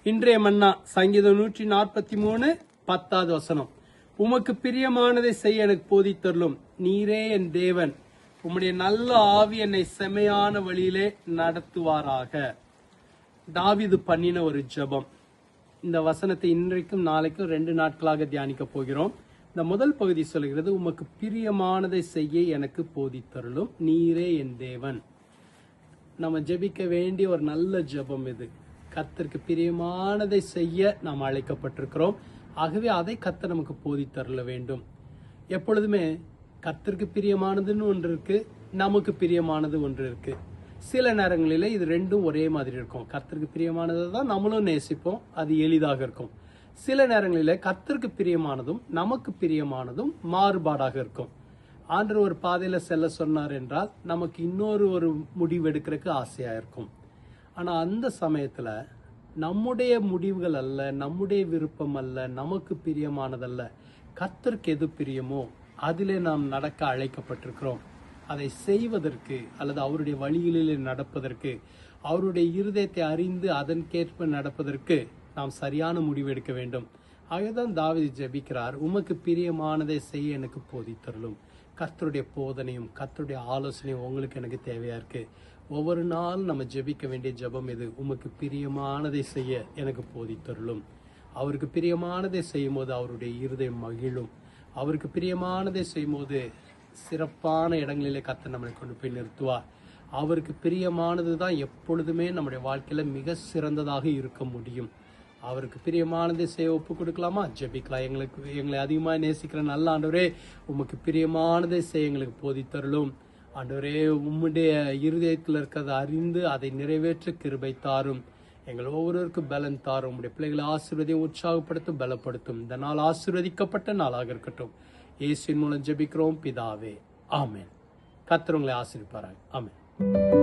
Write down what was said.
இன்றைய மன்னா சங்கீதம் 143 10வது வசனம். உமக்கு பிரியமானதை செய்ய எனக்கு போதித்தருளும். நீரே என் தேவன். உம்முடைய நல்ல ஆவி என்னை செமையான வழியிலே நடத்துவாராக. தாவீது பண்ணின ஒரு ஜெபம். இந்த வசனத்தை இன்றைக்கும் நாளைக்கும் 2 நாட்களாக தியானிக்க போகிறோம். இந்த முதல் பகுதி சொல்கிறது, உமக்கு பிரியமானதை செய்ய எனக்கு போதித்தருளும். நீரே என் தேவன். நம்ம ஜெபிக்க வேண்டிய ஒரு நல்ல ஜெபம் இது. கர்த்தருக்கு பிரியமானதை செய்ய நாம் அழைக்கப்பட்டிருக்கிறோம். ஆகவே அதை கர்த்தர் நமக்கு போதித்தருள வேண்டும். எப்பொழுதுமே கர்த்தருக்கு பிரியமானதுன்னு ஒன்று இருக்கு, நமக்கு பிரியமானது ஒன்று இருக்கு. சில நேரங்களில் இது ரெண்டும் ஒரே மாதிரி இருக்கும். கர்த்தருக்கு பிரியமானதை தான் நம்மளும் நேசிப்போம், அது எளிதாக இருக்கும். சில நேரங்களில் கர்த்தருக்கு பிரியமானதும் நமக்கு பிரியமானதும் மாறுபாடாக இருக்கும். ஆண்டவர் ஒரு பாதையில செல்ல சொன்னார் என்றால் நமக்கு இன்னொரு முடிவு எடுக்கிறதுக்கு ஆசையா இருக்கும். ஆனா அந்த சமயத்துல நம்முடைய முடிவுகள் அல்ல, நம்முடைய விருப்பம் அல்ல, நமக்கு பிரியமானதல்ல, கர்த்தருக்கு எது பிரியமோ அதிலே நாம் நடக்க அழைக்கப்பட்டிருக்கிறோம். அதை செய்வதற்கு அல்லது அவருடைய வழிகளிலே நடப்பதற்கு, அவருடைய இருதயத்தை அறிந்து அதற்கேற்ப நடப்பதற்கு நாம் சரியான முடிவு எடுக்க வேண்டும். ஆகதான் தாவீது ஜெபிக்கிறார், உமக்கு பிரியமானதை செய்ய எனக்கு போதித்தருளும். கர்த்தருடைய போதனையும் கர்த்தருடைய ஆலோசனையும் உங்களுக்கு எனக்கு தேவையா இருக்கு. ஒவ்வொரு நாளும் நம்ம ஜெபிக்க வேண்டிய ஜெபம் இது. உமக்கு பிரியமானதை செய்ய எனக்கு போதித்தருளும். அவருக்கு பிரியமானதை செய்யும் போது அவருடைய இருதயம் மகிழும். அவருக்கு பிரியமானதை செய்யும் போது சிறப்பான இடங்களிலே கர்த்தர் நம்மளை கொண்டு போய் நிறுத்துவார். அவருக்கு பிரியமானது தான் எப்பொழுதுமே நம்முடைய வாழ்க்கையில மிக சிறந்ததாக இருக்க முடியும். அவருக்கு பிரியமானதை செய்ய ஒப்பு கொடுக்கலாமா? ஜெபிக்கலாம். எங்களை அதிகமாக நேசிக்கிற நல்ல ஆண்டவரே, உமக்கு பிரியமானதை செய்ய எங்களுக்கு போதித்தருளும். ஆண்டவரே, உம்முடைய இருதயத்தில் இருக்கிறதை அறிந்து அதை நிறைவேற்ற கிருபை தாரும். எங்கள் ஒவ்வொருவருக்கும் பலன் தாரும். உம்முடைய பிள்ளைகளை ஆசீர்வதியும், உற்சாகப்படுத்தும், பலப்படுத்தும். இந்த நாள் ஆசீர்வதிக்கப்பட்ட நாளாக இருக்கட்டும். இயேசுவின் மூலம் ஜெபிக்கிறோம் பிதாவே, ஆமென். கர்த்தர் உங்களை ஆசீர்வதிப்பாராக. ஆமென்.